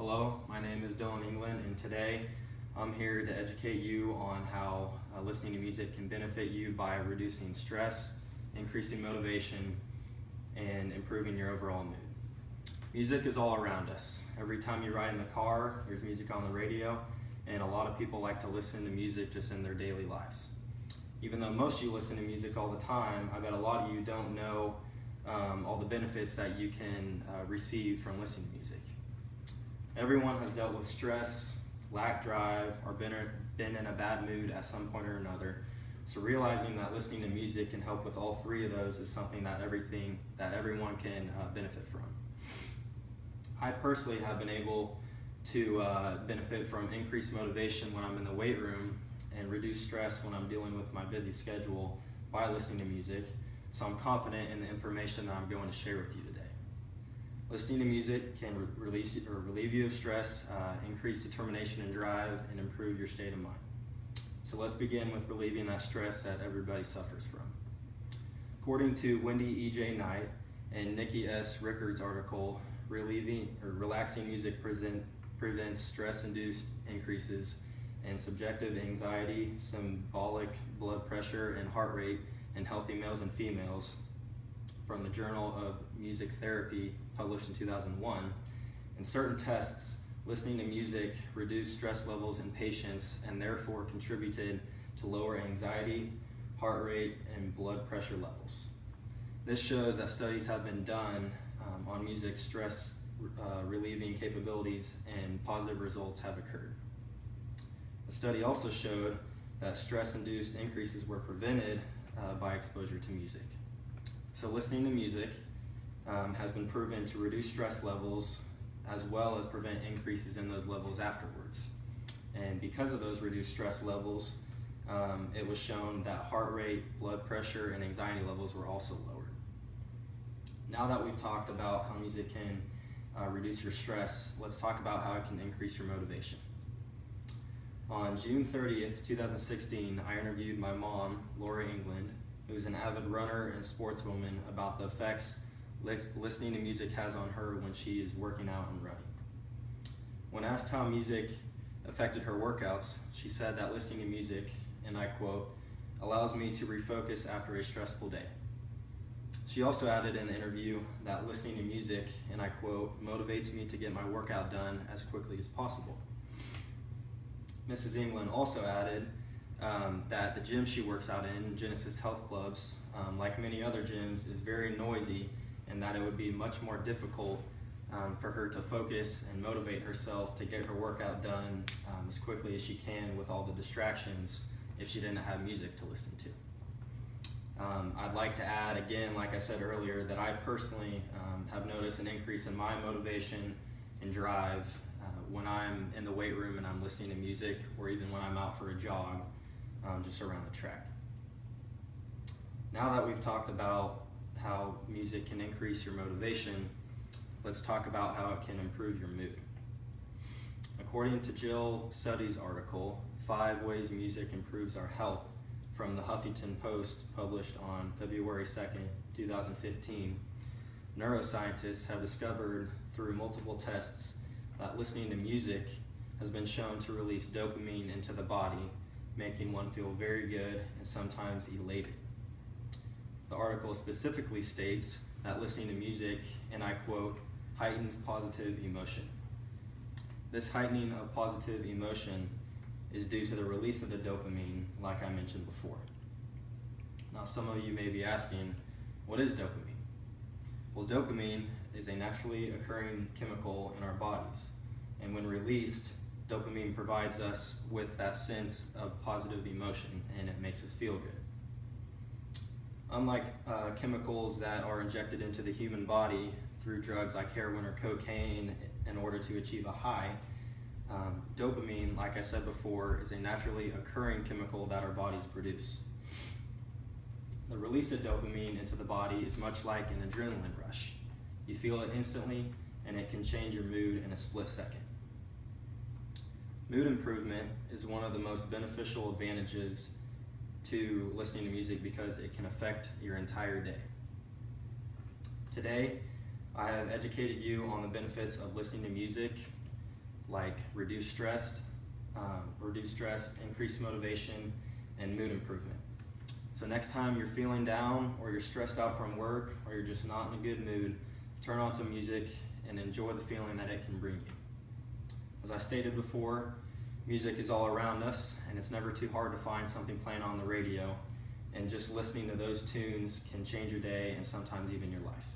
Hello, my name is Dillon Engelland, and today I'm here to educate you on how listening to music can benefit you by reducing stress, increasing motivation, and improving your overall mood. Music is all around us. Every time you ride in the car, there's music on the radio, and a lot of people like to listen to music just in their daily lives. Even though most of you listen to music all the time, I bet a lot of you don't know all the benefits that you can receive from listening to music. Everyone has dealt with stress, lack drive, or been in a bad mood at some point or another. So realizing that listening to music can help with all three of those is something that everyone can benefit from. I personally have been able to benefit from increased motivation when I'm in the weight room and reduce stress when I'm dealing with my busy schedule by listening to music. So I'm confident in the information that I'm going to share with you today. Listening to music can relieve you of stress, increase determination and drive, and improve your state of mind. So let's begin with relieving that stress that everybody suffers from. According to Wendy E.J. Knight and Nikki S. Rickard's article, relaxing music prevents stress-induced increases in subjective anxiety, symbolic blood pressure, and heart rate in healthy males and females, from the Journal of Music Therapy, published in 2001. In certain tests, listening to music reduced stress levels in patients and therefore contributed to lower anxiety, heart rate, and blood pressure levels. This shows that studies have been done on music's stress relieving capabilities, and positive results have occurred. The study also showed that stress-induced increases were prevented by exposure to music. So listening to music has been proven to reduce stress levels as well as prevent increases in those levels afterwards. And because of those reduced stress levels, it was shown that heart rate, blood pressure, and anxiety levels were also lowered. Now that we've talked about how music can reduce your stress, let's talk about how it can increase your motivation. On June 30th, 2016, I interviewed my mom, Laura England, who's an avid runner and sportswoman, about the effects listening to music has on her when she is working out and running. When asked how music affected her workouts, she said that listening to music, and I quote, allows me to refocus after a stressful day. She also added in the interview that listening to music, and I quote, motivates me to get my workout done as quickly as possible. Mrs. England also added that the gym she works out in, Genesis Health Clubs, like many other gyms, is very noisy, and that it would be much more difficult for her to focus and motivate herself to get her workout done as quickly as she can with all the distractions if she didn't have music to listen to. I'd like to add again, like I said earlier, that I personally have noticed an increase in my motivation and drive when I'm in the weight room and I'm listening to music, or even when I'm out for a jog just around the track. Now that we've talked about how music can increase your motivation, let's talk about how it can improve your mood. According to Jill Suddy's article, 5 Ways Music Improves Our Health, from the Huffington Post, published on February 2nd, 2015, neuroscientists have discovered through multiple tests that listening to music has been shown to release dopamine into the body, making one feel very good and sometimes elated. The article specifically states that listening to music, and I quote, heightens positive emotion. This heightening of positive emotion is due to the release of the dopamine, like I mentioned before. Now, some of you may be asking, what is dopamine? Well, dopamine is a naturally occurring chemical in our bodies, and when released, dopamine provides us with that sense of positive emotion, and it makes us feel good. Unlike chemicals that are injected into the human body through drugs like heroin or cocaine in order to achieve a high, dopamine, like I said before, is a naturally occurring chemical that our bodies produce. The release of dopamine into the body is much like an adrenaline rush. You feel it instantly, and it can change your mood in a split second. Mood improvement is one of the most beneficial advantages to listening to music because it can affect your entire day. Today, I have educated you on the benefits of listening to music, like reduce stress, increase motivation, and mood improvement. So next time you're feeling down or you're stressed out from work or you're just not in a good mood, turn on some music and enjoy the feeling that it can bring you. As I stated before, music is all around us, and it's never too hard to find something playing on the radio, and just listening to those tunes can change your day and sometimes even your life.